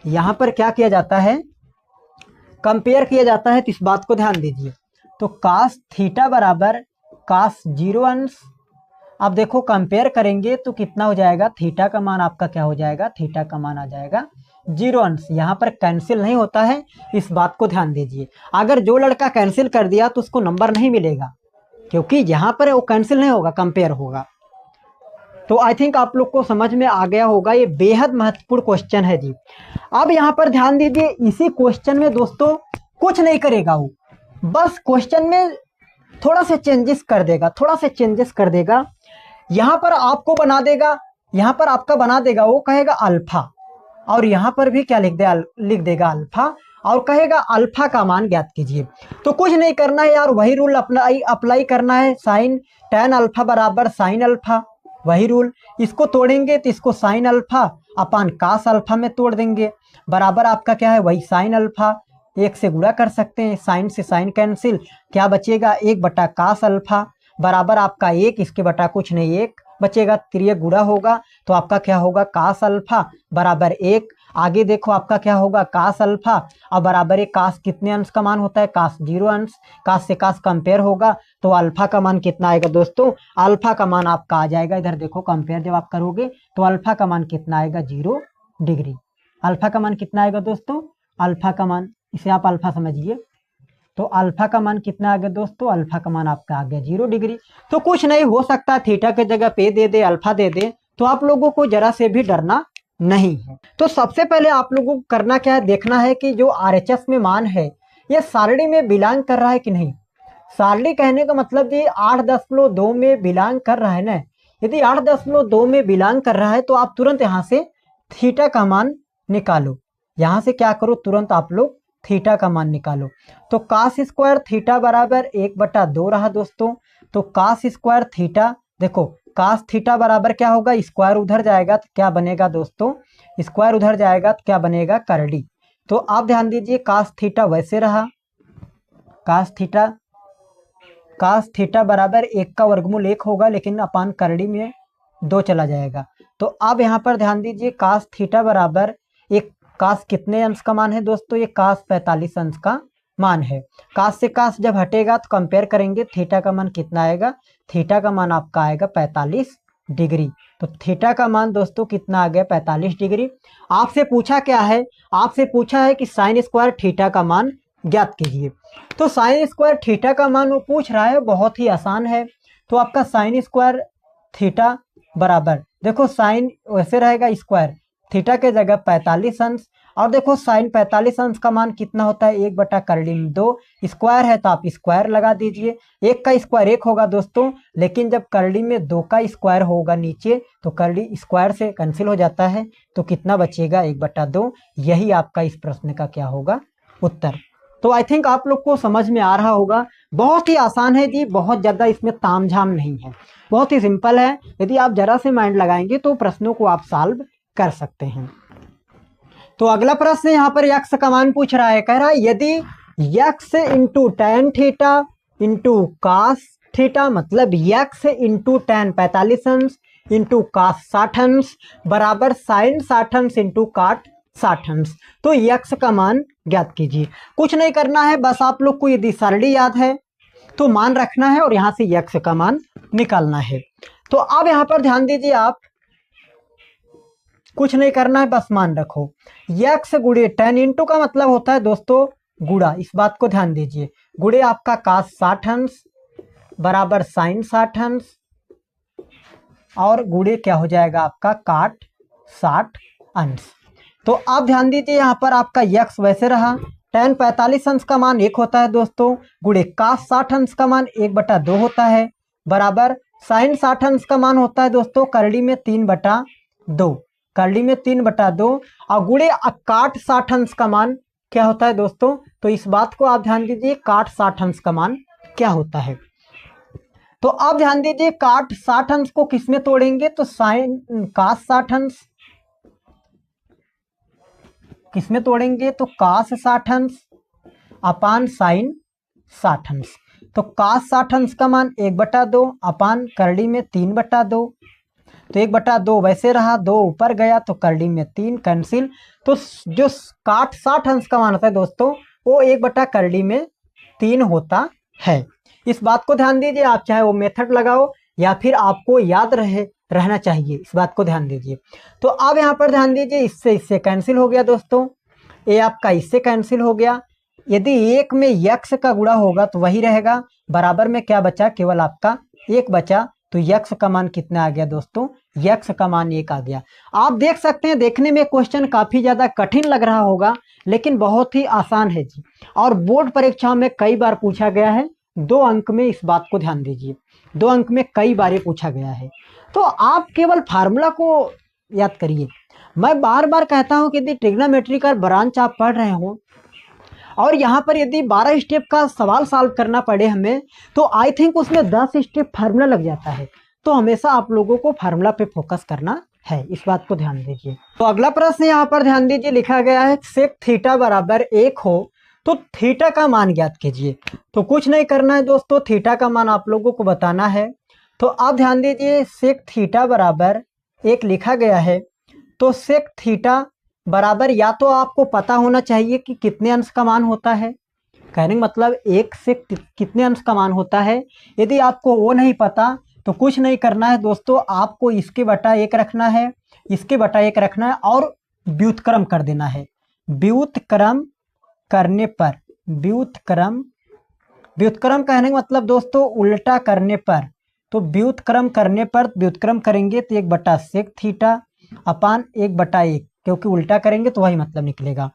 यहाँ पर क्या किया जाता है, कंपेयर किया जाता है। तो इस बात को ध्यान दीजिए। तो कास थीटा बराबर कास 0 अंश, अब देखो कंपेयर करेंगे तो कितना हो जाएगा, थीटा का मान आपका क्या हो जाएगा, थीटा का मान आ जाएगा 0 अंश। यहाँ पर कैंसिल नहीं होता है, इस बात को ध्यान दीजिए। अगर जो लड़का कैंसिल कर दिया तो उसको नंबर नहीं मिलेगा, क्योंकि यहाँ पर वो कैंसिल नहीं होगा, कंपेयर होगा। तो आई थिंक आप लोग को समझ में आ गया होगा, ये बेहद महत्वपूर्ण क्वेश्चन है जी। अब यहाँ पर ध्यान दीजिए, इसी क्वेश्चन में दोस्तों कुछ नहीं करेगा वो, बस क्वेश्चन में थोड़ा सा चेंजेस कर देगा, थोड़ा सा चेंजेस कर देगा। यहाँ पर आपको बना देगा, यहाँ पर आपका बना देगा, वो कहेगा अल्फा, और यहाँ पर भी क्या लिख देगा अल्फा, और कहेगा अल्फा का मान ज्ञात कीजिए। तो कुछ नहीं करना है यार, वही रूल अप्लाई करना है, साइन tan अल्फा बराबर साइन अल्फा, वही रूल। इसको तोड़ेंगे तो इसको sine alpha upon cos alpha में तोड़ देंगे, बराबर आपका क्या है, वही साइन अल्फा, 1 से गुणा कर सकते हैं, साइन से साइन कैंसिल, क्या बचेगा, 1 बटा कास अल्फा बराबर आपका 1, इसके बटा कुछ नहीं 1 बचेगा, तिर्यक गुणा होगा तो आपका क्या होगा, कास अल्फा बराबर 1। आगे देखो आपका क्या होगा, कास अल्फा और बराबर 1, कास कितने अंश का मान होता है, कास 0 अंश, कास से कास कंपेयर होगा तो अल्फा का मान कितना आएगा दोस्तों, अल्फा का मान आपका आ जाएगा, इधर देखो कंपेयर जब आप करोगे तो अल्फा का मान कितना आएगा, 0 डिग्री। अल्फा का मान कितना आएगा दोस्तों, अल्फा का मान, इसे आप अल्फा समझिए, तो अल्फा का मान कितना आ गया दोस्तों, अल्फा का मान आपका आ गया 0 डिग्री। तो कुछ नहीं हो सकता, थीटा के जगह पे दे दे, अल्फा दे दे, तो आप लोगों को जरा से भी डरना नहीं है। तो सबसे पहले आप लोगों को करना क्या है, देखना है कि जो आरएचएस में मान है ये सारणी में बिलोंग कर रहा है कि नहीं। सारणी कहने का मतलब ये 8.2 में बिलोंग कर रहा है ना। यदि 8.2 में बिलोंग कर रहा है तो आप तुरंत यहाँ से थीटा का मान निकालो, यहाँ से क्या करो, तुरंत आप लोग थीटा का मान निकालो। तो कास स्क्वायर थीटा बराबर 1/2 रहा दोस्तों। तो कास स्क्वायर थीटा, देखो कास थीटा बराबर क्या होगा, स्क्वायर उधर जाएगा तो क्या बनेगा दोस्तों, स्क्वायर उधर जाएगा तो क्या बनेगा, करड़ी। तो आप ध्यान दीजिए, कास थीटा वैसे रहा, कास थीटा बराबर 1 का वर्गमूल 1 होगा, लेकिन अपान करड़ी में 2 चला जाएगा। तो अब यहाँ पर ध्यान दीजिए, कास थीटा बराबर 1, कास कितने अंश का मान है दोस्तों, ये कास 45 अंश का मान है। काश से काश जब हटेगा तो कंपेयर करेंगे, थीटा का मान कितना आएगा, थीटा का मान आपका आएगा 45 डिग्री। तो थीटा का मान दोस्तों कितना आ गया, 45 डिग्री। आपसे पूछा क्या है, आपसे पूछा है कि साइन स्क्वायर थीटा का मान ज्ञात कीजिए। तो साइन स्क्वायर थीटा का मान वो पूछ रहा है, बहुत ही आसान है। तो आपका साइन स्क्वायर थीटा बराबर, देखो साइन वैसे रहेगा स्क्वायर, थीटा के जगह 45 अंश, और देखो साइन 45 अंश का मान कितना होता है, 1/2, स्क्वायर है तो आप स्क्वायर लगा दीजिए। 1 का स्क्वायर 1 होगा दोस्तों, लेकिन जब करली में 2 का स्क्वायर होगा नीचे तो करली स्क्वायर से कैंसिल हो जाता है, तो कितना बचेगा, 1/2। यही आपका इस प्रश्न का क्या होगा, उत्तर। तो आई थिंक आप लोग को समझ में आ रहा होगा, बहुत ही आसान है जी, बहुत ज़्यादा इसमें तामझाम नहीं है, बहुत ही सिंपल है। यदि आप जरा से माइंड लगाएंगे तो प्रश्नों को आप सॉल्व कर सकते हैं। तो अगला प्रश्न यहाँ पर यक्स का मान पूछ रहा है, कह रहा है यदि x into tan theta into cos theta, मतलब यक्स इंटू टेन 45 अंश इंटू कास 60 अंश बराबर साइन 60 अंश इंटू काट 60 अंश, तो यक्स का मान ज्ञात कीजिए। कुछ नहीं करना है, बस आप लोग को यदि सरली याद है तो मान रखना है और यहाँ से यक्स का मान निकालना है। तो अब यहाँ पर ध्यान दीजिए, आप कुछ नहीं करना है, बस मान रखो। यक्स गुड़े टेन, इंटू का मतलब होता है दोस्तों गुड़ा, इस बात को ध्यान दीजिए। गुड़े आपका कास 60 अंश बराबर साइन 60 अंश, और गुड़े क्या हो जाएगा आपका काट 60 अंश। तो आप ध्यान दीजिए, यहाँ पर आपका यक्स वैसे रहा, टेन 45 अंश का मान 1 होता है दोस्तों, गुड़े कास 60 अंश का मान 1/2 होता है, बराबर साइन 60 अंश का मान होता है दोस्तों करली में 3/2, करली में 3/2, और गुड़े काट 60 अंश का मान क्या होता है दोस्तों, तो इस बात को आप ध्यान दीजिए, काट 60 अंश का मान क्या होता है। तो आप ध्यान दीजिए, काट 60 अंश को किस में तोड़ेंगे, तो साइन कास 60 अंश किस में तोड़ेंगे, तो कास 60 अंश अपान साइन 60 अंश। तो कास 60 अंश का मान 1/2 अपान करली में 3/2, तो 1/2 वैसे रहा, 2 ऊपर गया तो करली में 3 कैंसिल। तो जो काट 60 अंश का मान होता है दोस्तों, वो 1 करली में 3 होता है। इस बात को ध्यान दीजिए, आप चाहे वो मेथड लगाओ या फिर आपको याद रहना चाहिए, इस बात को ध्यान दीजिए। तो अब यहाँ पर ध्यान दीजिए, इससे कैंसिल हो गया दोस्तों, ये आपका इससे कैंसिल हो गया। यदि एक में यक्स का गुणा होगा तो वही रहेगा, बराबर में क्या बचा, केवल आपका 1 बचा। तो यक्स का मान कितना आ गया दोस्तों, यक्स का मान 1 आ गया। आप देख सकते हैं, देखने में क्वेश्चन काफ़ी ज़्यादा कठिन लग रहा होगा, लेकिन बहुत ही आसान है जी, और बोर्ड परीक्षा में कई बार पूछा गया है। 2 अंक में, इस बात को ध्यान दीजिए, 2 अंक में कई बार ये पूछा गया है। तो आप केवल फार्मूला को याद करिए। मैं बार बार कहता हूँ कि यदि ट्रिग्नोमेट्री का ब्रांच आप पढ़ रहे हो और यहाँ पर यदि 12 स्टेप का सवाल सॉल्व करना पड़े हमें, तो आई थिंक उसमें 10 स्टेप फार्मूला लग जाता है। तो हमेशा आप लोगों को फार्मूला पे फोकस करना है, इस बात को ध्यान दीजिए। तो अगला प्रश्न यहाँ पर ध्यान दीजिए, लिखा गया है सेक थीटा बराबर 1 हो तो थीटा का मान ज्ञात कीजिए। तो कुछ नहीं करना है दोस्तों, थीटा का मान आप लोगों को बताना है। तो आप ध्यान दीजिए, सेक थीटा बराबर 1 लिखा गया है, तो सेक थीटा बराबर, या तो आपको पता होना चाहिए कि कितने अंश का मान होता है, कहने का मतलब 1 से कितने अंश का मान होता है। यदि आपको वो नहीं पता तो कुछ नहीं करना है दोस्तों, आपको इसके बटा 1 रखना है, इसके बटा 1 रखना है और व्युत्क्रम कर देना है। व्युत्क्रम करने पर, व्युत्क्रम कहने का मतलब दोस्तों उल्टा करने पर, तो व्युत्क्रम करने पर व्युत्क्रम करेंगे तो 1/सेक थीटा अपान 1/1, क्योंकि उल्टा करेंगे तो वही मतलब निकलेगा।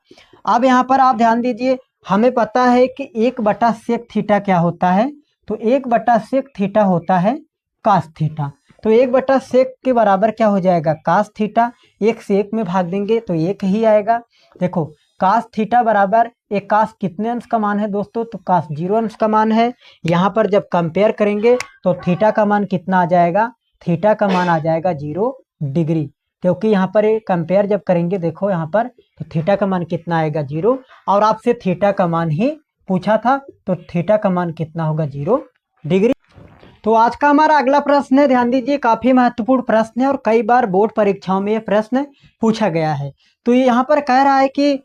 अब यहाँ पर आप ध्यान दीजिए, हमें पता है कि 1/सेक थीटा क्या होता है, तो 1/सेक थीटा होता है कास थीटा। तो 1/सेक के बराबर क्या हो जाएगा, कास थीटा। 1 से 1 में भाग देंगे तो 1 ही आएगा। देखो कास थीटा बराबर, एक कास कितने अंश का मान है दोस्तों, तो कास 0 अंश का मान है। यहाँ पर जब कंपेयर करेंगे तो थीटा का मान कितना आ जाएगा, थीटा का मान आ जाएगा 0 डिग्री, क्योंकि यहाँ पर कंपेयर जब करेंगे, देखो यहाँ पर, तो थीटा का मान कितना आएगा 0, और आपसे थीटा का मान ही पूछा था, तो थीटा का मान कितना होगा 0 डिग्री। तो आज का हमारा अगला प्रश्न है, ध्यान दीजिए, काफ़ी महत्वपूर्ण प्रश्न है और कई बार बोर्ड परीक्षाओं में ये प्रश्न पूछा गया है। तो ये यहाँ पर कह रहा है कि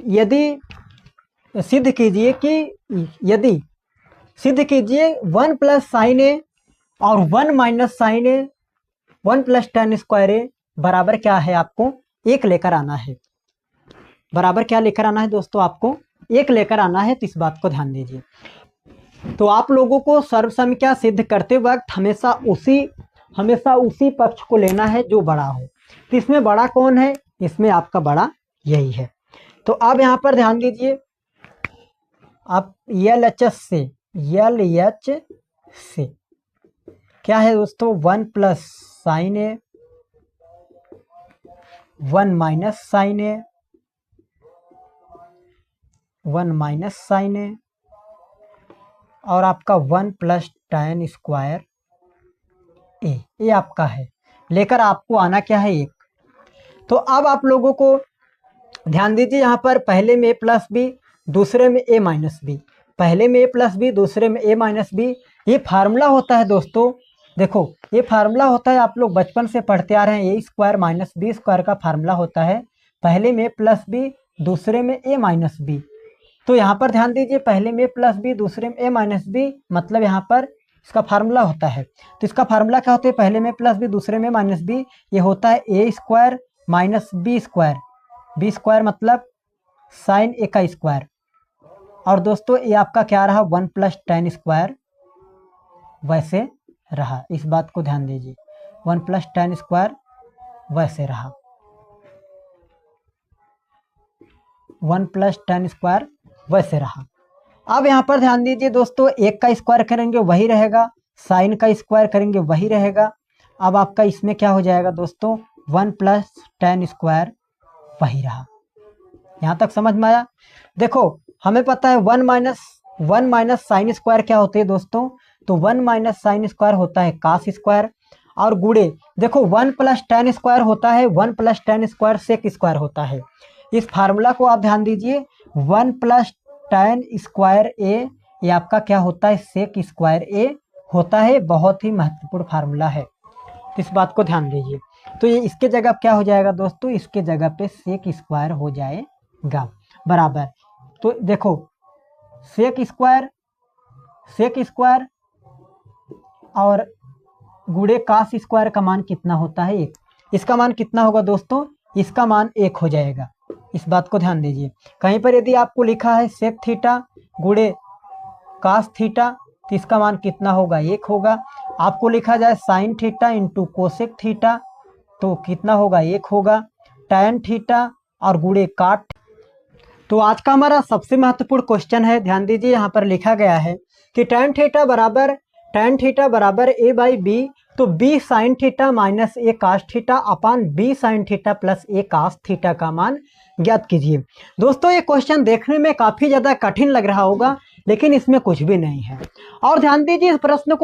यदि सिद्ध कीजिए कि यदि सिद्ध कीजिए 1 प्लस साइन ए और 1 माइनस साइन ए 1 प्लस टेन स्क्वायर ए बराबर क्या है, आपको एक लेकर आना है। बराबर क्या लेकर आना है दोस्तों, आपको एक लेकर आना है। तो इस बात को ध्यान दीजिए। तो आप लोगों को सर्वसंख्या सिद्ध करते वक्त हमेशा उसी पक्ष को लेना है जो बड़ा हो। तो इसमें बड़ा कौन है, इसमें आपका बड़ा यही है। तो अब यहाँ पर ध्यान दीजिए, आप एल एच से क्या है दोस्तों, 1 प्लस साइन ए 1 माइनस साइन ए 1 माइनस साइन ए और आपका 1 प्लस tan स्क्वायर ए, ये आपका है। लेकर आपको आना क्या है, एक। तो अब आप लोगों को ध्यान दीजिए, यहाँ पर पहले में ए प्लस बी, दूसरे में ए माइनस बी, पहले में ए प्लस बी, दूसरे में ए माइनस बी। ये फार्मूला होता है दोस्तों, देखो ये फार्मूला होता है, आप लोग बचपन से पढ़ते आ रहे हैं। ए स्क्वायर माइनस बी स्क्वायर का फार्मूला होता है, पहले में ए प्लस बी, दूसरे में ए माइनस बी। तो यहाँ पर ध्यान दीजिए, पहले में ए प्लस बी, दूसरे में ए माइनस बी, मतलब यहाँ पर इसका फार्मूला होता है। तो इसका फार्मूला क्या होता है, पहले में प्लस बी, दूसरे में माइनस बी, ये होता है A square minus B square. B square मतलब साइन ए का स्क्वायर। और दोस्तों ये आपका क्या रहा, 1 प्लस tan स्क्वायर वैसे रहा। इस बात को ध्यान दीजिए, 1 प्लस tan स्क्वायर वैसे रहा, 1 प्लस tan स्क्वायर वैसे रहा। अब यहाँ पर ध्यान दीजिए दोस्तों, एक का स्क्वायर करेंगे वही रहेगा, साइन का स्क्वायर करेंगे वही रहेगा। अब आपका इसमें क्या हो जाएगा दोस्तों, 1 प्लस tan स्क्वायर वही रहा। यहाँ तक समझ में आया। देखो हमें पता है 1 माइनस साइन स्क्वायर क्या होते हैं दोस्तों, तो 1 माइनस साइन स्क्वायर होता है कास स्क्वायर, और गुणे देखो 1 प्लस tan स्क्वायर होता है, 1 plus tan square sec square होता है। इस फार्मूला को आप ध्यान दीजिए, 1 प्लस tan स्क्वायर ए, ये आपका क्या होता है, सेक स्क्वायर ए होता है। बहुत ही महत्वपूर्ण फार्मूला है, तो इस बात को ध्यान दीजिए। तो ये इसके जगह क्या हो जाएगा दोस्तों, इसके जगह पे सेक स्क्वायर हो जाएगा बराबर। तो देखो सेक स्क्वायर और गुणे कास स्क्वायर का मान कितना होता है, 1। इसका मान कितना होगा दोस्तों, इसका मान 1 हो जाएगा। इस बात को ध्यान दीजिए। कहीं पर यदि आपको लिखा है सेक थीटा गुणे कास थीटा, तो इसका मान कितना होगा, 1 होगा। आपको लिखा जाए sine theta into cosec theta, तो कितना होगा, 1 होगा। टैन थीटा और गुणे काट। तो आज का हमारा सबसे महत्वपूर्ण क्वेश्चन है, ध्यान दीजिए, यहाँ पर लिखा गया है कि टैन थीटा बराबर ए बाई बी, तो B sine theta minus A cos theta upon B sine theta plus A cos theta का मान ज्ञात कीजिए। दोस्तों ये क्वेश्चन देखने में काफ़ी ज़्यादा कठिन लग रहा होगा, लेकिन इसमें कुछ भी नहीं है। और ध्यान दीजिए, इस प्रश्न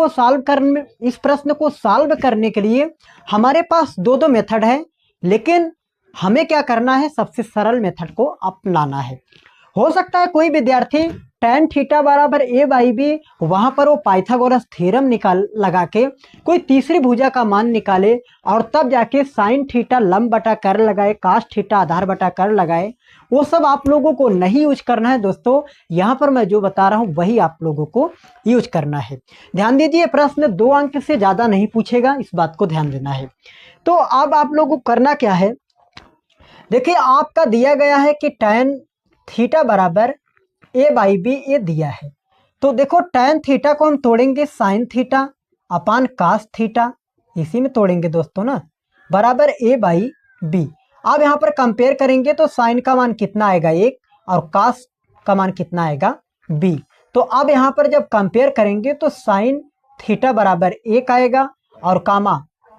को सॉल्व करने के लिए हमारे पास दो मेथड है, लेकिन हमें क्या करना है, सबसे सरल मेथड को अपनाना है। हो सकता है कोई विद्यार्थी tan थीटा बराबर ए बाई बी, वहाँ पर वो पाइथागोरस थ्योरम लगा के कोई तीसरी भुजा का मान निकाले और तब जाके साइन थीटा लंब बटा कर लगाए, कास थीटा आधार बटा कर लगाए। वो सब आप लोगों को नहीं यूज करना है दोस्तों। यहाँ पर मैं जो बता रहा हूँ वही आप लोगों को यूज करना है। ध्यान दीजिए, प्रश्न 2 अंक से ज़्यादा नहीं पूछेगा, इस बात को ध्यान देना है। तो अब आप लोगों को करना क्या है, देखिए आपका दिया गया है कि tan थीटा बराबर ए बाई बी, ये दिया है। तो देखो tan थीटा को हम तोड़ेंगे sine theta upon cos theta, इसी में तोड़ेंगे दोस्तों ना, बराबर ए बाई बी। अब यहाँ पर कंपेयर करेंगे तो साइन का मान कितना आएगा, 1, और कास का मान कितना आएगा, बी। तो अब यहाँ पर जब कंपेयर करेंगे तो साइन थीटा बराबर 1 आएगा और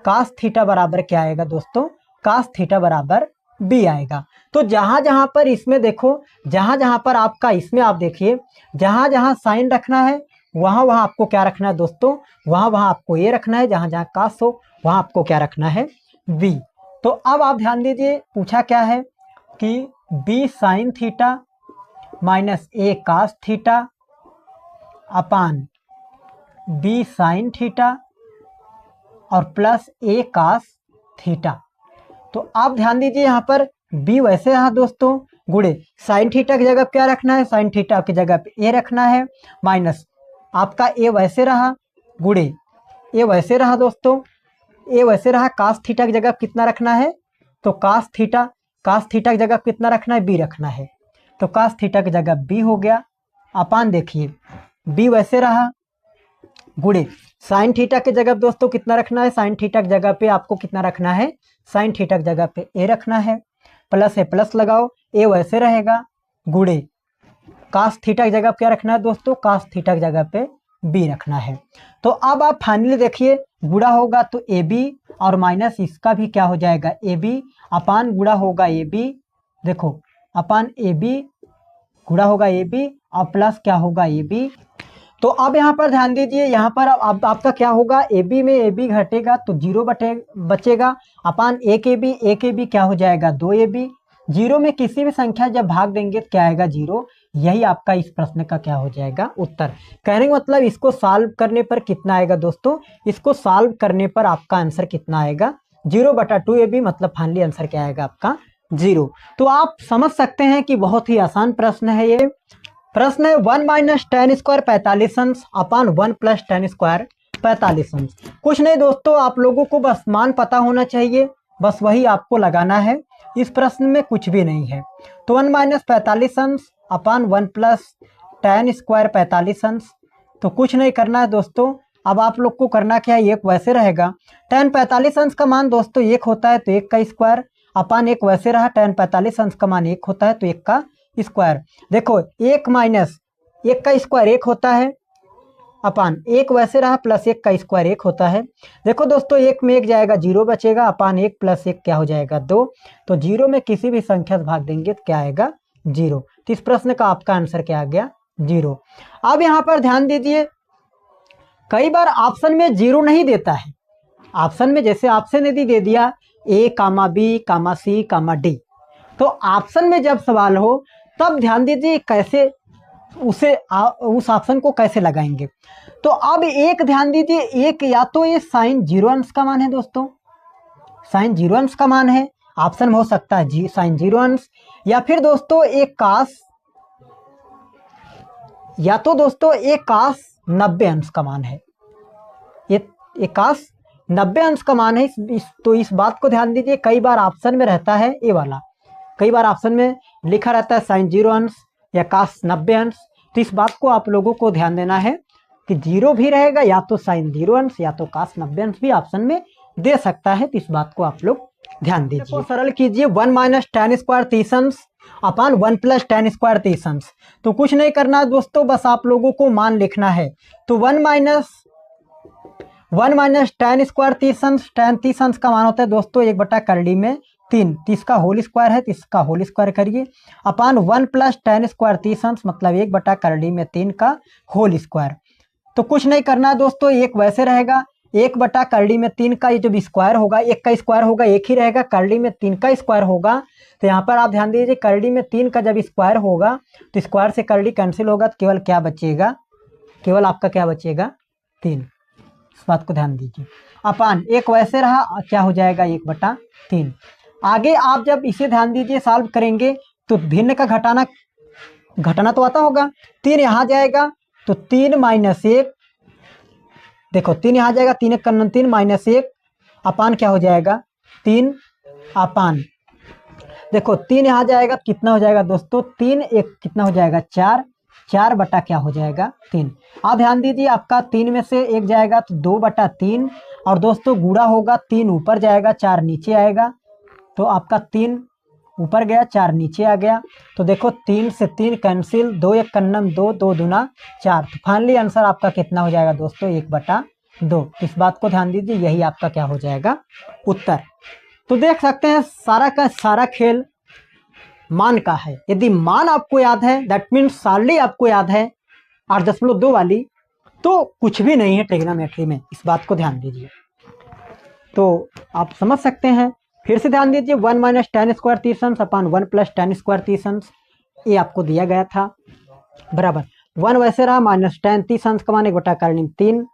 कास थीटा बराबर क्या आएगा दोस्तों, कास थीटा बराबर बी आएगा। तो जहाँ जहाँ पर इसमें देखो, जहाँ जहाँ पर आपका इसमें आप देखिए, जहाँ जहाँ साइन रखना है वहाँ वहाँ आपको क्या रखना है दोस्तों, वहाँ वहाँ आपको ये रखना है, जहाँ जहाँ कास हो वहाँ आपको क्या रखना है, बी। तो अब आप ध्यान दीजिए, पूछा क्या है कि B sine theta minus A cos theta upon B sine theta और प्लस ए कास थीटा। तो आप ध्यान दीजिए, यहाँ पर b वैसे रहा दोस्तों, गुणे साइन थीटा की जगह क्या रखना है, साइन थीटा की जगह पे ए रखना है, माइनस आपका ए वैसे रहा, गुणे ए वैसे रहा दोस्तों, ए वैसे रहा, कास थीटा की जगह कितना रखना है, तो कास थीटा की जगह कितना रखना है, बी रखना है, तो कास थीटा की जगह बी हो गया, अपान देखिए बी वैसे रहा, गुणे साइन थीटा की जगह दोस्तों कितना रखना है, साइन थीटा की जगह पे आपको कितना रखना है, साइन थीटा की जगह पे ए रखना है, प्लस है प्लस लगाओ, ए वैसे रहेगा, गुणे कास थीटा की जगह क्या रखना है दोस्तों, कास थीटा की जगह पे बी रखना है। तो अब आप फाइनली देखिए गुणा होगा तो ए बी और माइनस इसका भी क्या हो जाएगा, ए बी अपान गुणा होगा ए बी, देखो अपान ए बी गुणा होगा ए बी और प्लस क्या होगा ए बी। तो अब यहाँ पर ध्यान दीजिए, यहाँ पर अब आपका क्या होगा, ए बी में ए बी घटेगा तो जीरो बचेगा, अपान ए के बी क्या हो जाएगा, 2ab। जीरो में किसी भी संख्या जब भाग देंगे तो क्या आएगा, जीरो। यही आपका इस प्रश्न का क्या हो जाएगा, उत्तर। कहने का मतलब इसको सॉल्व करने पर कितना आएगा दोस्तों, इसको सॉल्व करने पर आपका आंसर कितना आएगा, 0/2ab, मतलब फाइनली आंसर क्या आएगा आपका, 0। तो आप समझ सकते हैं कि बहुत ही आसान प्रश्न है ये। प्रश्न है 1 माइनस टेन स्क्वायर 45 अंश अपान 1 प्लस टेन स्क्वायर 45 अंश। कुछ नहीं दोस्तों, आप लोगों को बस मान पता होना चाहिए, बस वही आपको लगाना है, इस प्रश्न में कुछ भी नहीं है। तो 1 माइनस 45 अंश अपान 1 प्लस टेन स्क्वायर 45 अंश, तो कुछ नहीं करना है दोस्तों। अब आप लोग को करना क्या है, एक वैसे रहेगा, टेन 45 अंश का मान दोस्तों 1 होता है तो 1 का स्क्वायर, अपान 1 वैसे रहा, टेन 45 अंश का मान 1 होता है तो 1 का स्क्वायर। देखो 1 माइनस 1 का स्क्वायर 1 होता है, अपान 1 वैसे रहा, प्लस 1 का स्क्वायर 1 होता है। देखो दोस्तों 1 में 1 जाएगा, 0 बचेगा, अपान 1 प्लस 1 क्या हो जाएगा, 2। तो 0 में किसी भी संख्या से भाग देंगे तो क्या आएगा, 0। तो इस प्रश्न का आपका आंसर क्या आ गया, 0। अब यहाँ पर ध्यान दीजिए, कई बार ऑप्शन में 0 नहीं देता है, ऑप्शन में जैसे ऑप्शन यदि दे दिया ए कामा बी कामा सी कामा डी, तो ऑप्शन में जब सवाल हो तब ध्यान दीजिए कैसे उस ऑप्शन को कैसे लगाएंगे। तो अब एक ध्यान दीजिए, एक या तो ये साइन 0 अंश का मान है दोस्तों, साइन 0 अंश का मान है, ऑप्शन में हो सकता है साइन 0 अंश, या फिर दोस्तों एक कास, या तो दोस्तों एक कास 90 अंश का मान है, ये एक कास 90 अंश का मान है। तो इस बात को ध्यान दीजिए, कई बार ऑप्शन में रहता है ये वाला, कई बार ऑप्शन में लिखा रहता है साइन 0 अंश या कास 90 अंश। तो इस बात को आप लोगों को ध्यान देना है कि 0 भी रहेगा, या तो साइन 0 अंश या तो कास 90 अंश भी ऑप्शन में दे सकता है। तो इस बात को आप लोग ध्यान दीजिए। तो सरल कीजिए, 1 माइनस टेन स्क्वायर 30 अंश अपान 1 प्लस टेन स्क्वायर 30 अंश। तो कुछ नहीं करना दोस्तों, बस आप लोगों को मान लिखना है। तो 1 माइनस टेन स्क्वायर 30 अंश, टेन 30 अंश का मान होता है दोस्तों 1/3 में 3, 30 का होल स्क्वायर है, 30 का होल स्क्वायर करिए, अपान 1 प्लस टेन स्क्वायर 30 अंश, मतलब 1/3 में 3 का होल स्क्वायर। तो कुछ नहीं करना दोस्तों, एक वैसे रहेगा, 1/3 में 3 का ये जब स्क्वायर होगा, 1 का स्क्वायर होगा 1 ही रहेगा, करड़ी में 3 का स्क्वायर होगा। तो यहाँ पर आप ध्यान दीजिए, करड़ी में 3 का जब स्क्वायर होगा तो स्क्वायर से करड़ी कैंसिल होगा, तो केवल क्या बचेगा, केवल आपका क्या बचेगा, 3। इस बात को ध्यान दीजिए, अपान 1 वैसे रहा, क्या हो जाएगा 1/3। आगे आप जब इसे ध्यान दीजिए सॉल्व करेंगे तो भिन्न का घटाना तो आता होगा, 3 यहाँ जाएगा तो 3 माइनस 1, देखो 3 यहाँ जाएगा, 3 1 का 3 माइनस 1 अपान क्या हो जाएगा 3 अपान, देखो 3 यहाँ जाएगा कितना हो जाएगा दोस्तों, 3 1 कितना हो जाएगा 4, 4 बटा क्या हो जाएगा 3। अब ध्यान दीजिए, आपका 3 में से 1 जाएगा तो 2/3, और दोस्तों गुणा होगा, 3 ऊपर जाएगा 4 नीचे आएगा, तो आपका 3 ऊपर गया 4 नीचे आ गया। तो देखो 3 से 3 कैंसिल, 2 1 कन्नम 2, 2 दूना 4। तो फाइनली आंसर आपका कितना हो जाएगा दोस्तों 1/2। इस बात को ध्यान दीजिए, यही आपका क्या हो जाएगा उत्तर। तो देख सकते हैं सारा का सारा खेल मान का है। यदि मान आपको याद है, दैट मीन्स सारणी आपको याद है 8.2 वाली, तो कुछ भी नहीं है ट्रिग्नोमेट्री में, इस बात को ध्यान दीजिए। तो आप समझ सकते हैं, फिर से ध्यान दीजिए, 1 माइनस टेन स्क्वायर 30 अंश अपान 1 प्लस टेन स्क्वायर 30 अंश, ये आपको दिया गया था, बराबर 1 वैसे रहा, माइनस टेन 30 अंश का मान 1/3 3,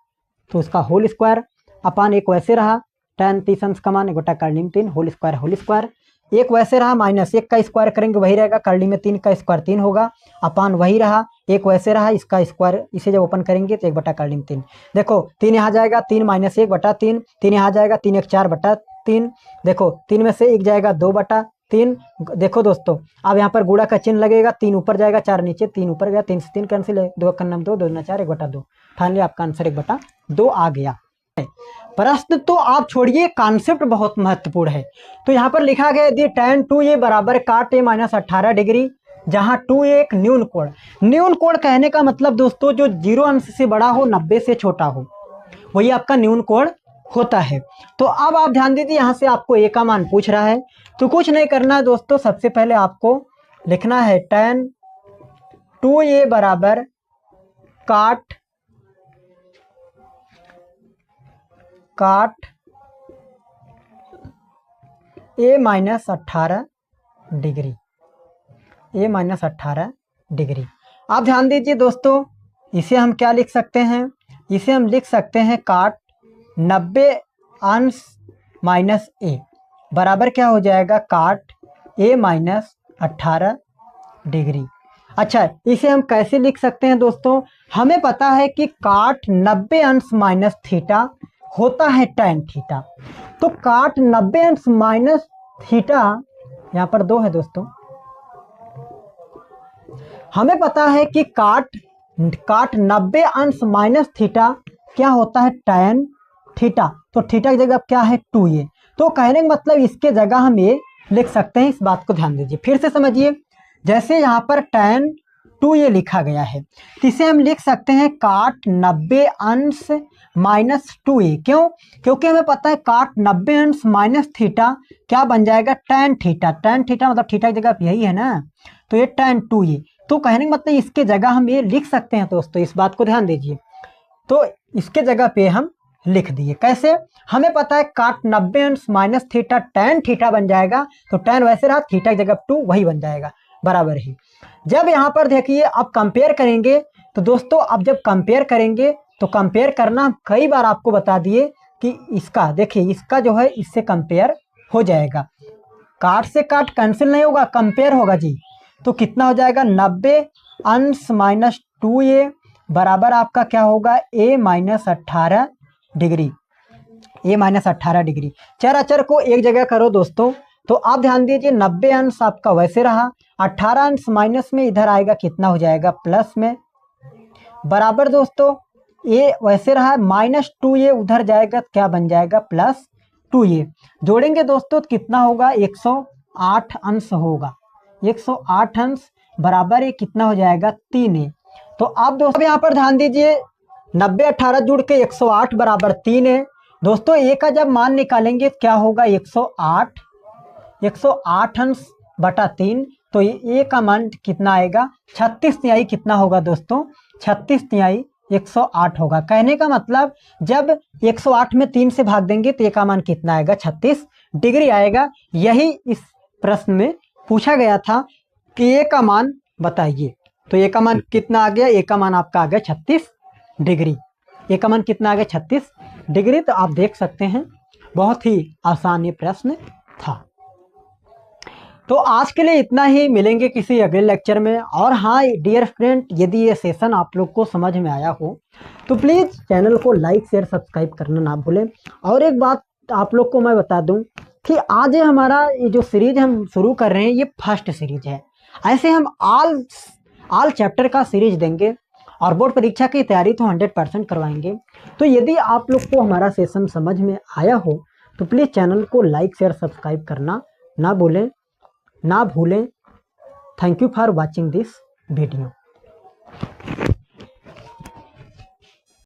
तो उसका होल स्क्वायर, अपान 1 वैसे रहा, टेन 30 अंश का मान 1/3 3 होल स्क्वायर एक वैसे रहा, माइनस एक का स्क्वायर करेंगे वही रहेगा, कर्ली में 3 का स्क्वायर 3 होगा, अपान वही रहा, एक वैसे रहा, इसका स्क्वायर इसे जब ओपन करेंगे तो 1/कर्ली में 3। देखो 3 यहाँ जाएगा, 3 माइनस 1/3, 3 यहाँ जाएगा, 3 1 4/3। देखो 3 में से 1 जाएगा 2/3। देखो दोस्तों अब यहाँ पर गुणा का चिन्ह लगेगा, 3 ऊपर जाएगा 4 नीचे, 3 ऊपर गया, 3 से 3 कैंसिल है, 2 का नाम 2, 2 4 1/2। फाइनली आपका आंसर 1/2 आ गया। प्रश्न तो आप छोड़िए, कॉन्सेप्ट बहुत महत्वपूर्ण है। तो यहाँ पर लिखा गया यदि tan 2a बराबर काट a माइनस 18 डिग्री, जहाँ 2a एक न्यून कोण। न्यून कोण कहने का मतलब दोस्तों जो 0 अंश से बड़ा हो, 90 से छोटा हो, वही आपका न्यून कोण होता है। तो अब आप ध्यान दीजिए, यहाँ से आपको a का मान पूछ रहा है, तो कुछ नहीं करना है दोस्तों, सबसे पहले आपको लिखना है tan 2a बराबर काट a minus 18 degree, a minus 18 degree. आप ध्यान दीजिए दोस्तों, इसे हम क्या लिख सकते हैं, इसे हम लिख सकते हैं काट 90 अंश माइनस a बराबर क्या हो जाएगा, काट a माइनस 18 डिग्री। अच्छा, इसे हम कैसे लिख सकते हैं दोस्तों, हमें पता है कि काट 90 अंश माइनस थीटा होता है tan थीटा। तो काट 90 अंश माइनस थीटा, यहाँ पर 2 है दोस्तों, हमें पता है कि काट 90 अंश माइनस थीटा क्या होता है, tan थीटा। तो थीटा की जगह क्या है 2a, तो कहने का मतलब इसके जगह हम ये लिख सकते हैं। इस बात को ध्यान दीजिए, फिर से समझिए, जैसे यहाँ पर tan 2a लिखा गया है, तो इसे हम लिख सकते हैं काट 90 अंश माइनस 2a। क्यों, क्योंकि हमें पता है काट 90 अंश माइनस थीटा क्या बन जाएगा, tan थीटा। tan थीटा मतलब थीटा की जगह यही है ना, तो ये tan 2a। तो कहने का मतलब इसके जगह हम ये लिख सकते हैं दोस्तों, इस बात को ध्यान दीजिए। तो इसके जगह पे हम लिख दिए, कैसे, हमें पता है काट 90 अंश माइनस थीटा tan थीटा बन जाएगा, तो tan वैसे रहा, थीटा की जगह 2 वही बन जाएगा, बराबर ही। जब यहाँ पर देखिए अब कंपेयर करेंगे, तो दोस्तों अब जब कंपेयर करेंगे तो कंपेयर करना कई बार आपको बता दिए कि इसका देखिए, इसका जो है इससे कंपेयर हो जाएगा, काट से काट कैंसिल नहीं होगा, कंपेयर होगा जी। तो कितना हो जाएगा, 90 अंश माइनस 2a बराबर आपका क्या होगा, a minus 18 degree, a minus 18 degree. चर अचर को एक जगह करो दोस्तों, तो आप ध्यान दीजिए 90 अंश आपका वैसे रहा, 18 अंश माइनस में इधर आएगा, कितना हो जाएगा प्लस में, बराबर दोस्तों a वैसे रहा, माइनस 2a उधर जाएगा, क्या बन जाएगा प्लस 2a। जोड़ेंगे दोस्तों तो कितना होगा, 108 अंश होगा, 108 अंश बराबर ये कितना हो जाएगा 3a। तो आप दोस्तों यहाँ पर ध्यान दीजिए, 90 18 जुड़ के 108 बराबर 3 है दोस्तों। a का जब मान निकालेंगे क्या होगा, 108 अंश बटा 3, तो a का मान कितना आएगा, 36 तिहाई कितना होगा दोस्तों, 36 तिहाई 108 होगा। कहने का मतलब जब 108 में 3 से भाग देंगे तो a का मान कितना आएगा, 36 डिग्री आएगा। यही इस प्रश्न में पूछा गया था कि a का मान बताइए, तो a का मान कितना आ गया, a का मान आपका आ गया 36 डिग्री। a का मान कितना आ गया, 36 डिग्री। तो आप देख सकते हैं बहुत ही आसान ये प्रश्न था। तो आज के लिए इतना ही, मिलेंगे किसी अगले लेक्चर में। और हाँ डियर फ्रेंड, यदि ये सेशन आप लोग को समझ में आया हो तो प्लीज़ चैनल को लाइक शेयर सब्सक्राइब करना ना भूलें। और एक बात आप लोग को मैं बता दूं कि आज ये हमारा ये जो सीरीज हम शुरू कर रहे हैं, ये फर्स्ट सीरीज है। ऐसे हम ऑल चैप्टर का सीरीज देंगे और बोर्ड परीक्षा की तैयारी तो 100% करवाएंगे। तो यदि आप लोग को हमारा सेशन समझ में आया हो तो प्लीज़ चैनल को लाइक शेयर सब्सक्राइब करना ना भूलें। Thank you for watching this video.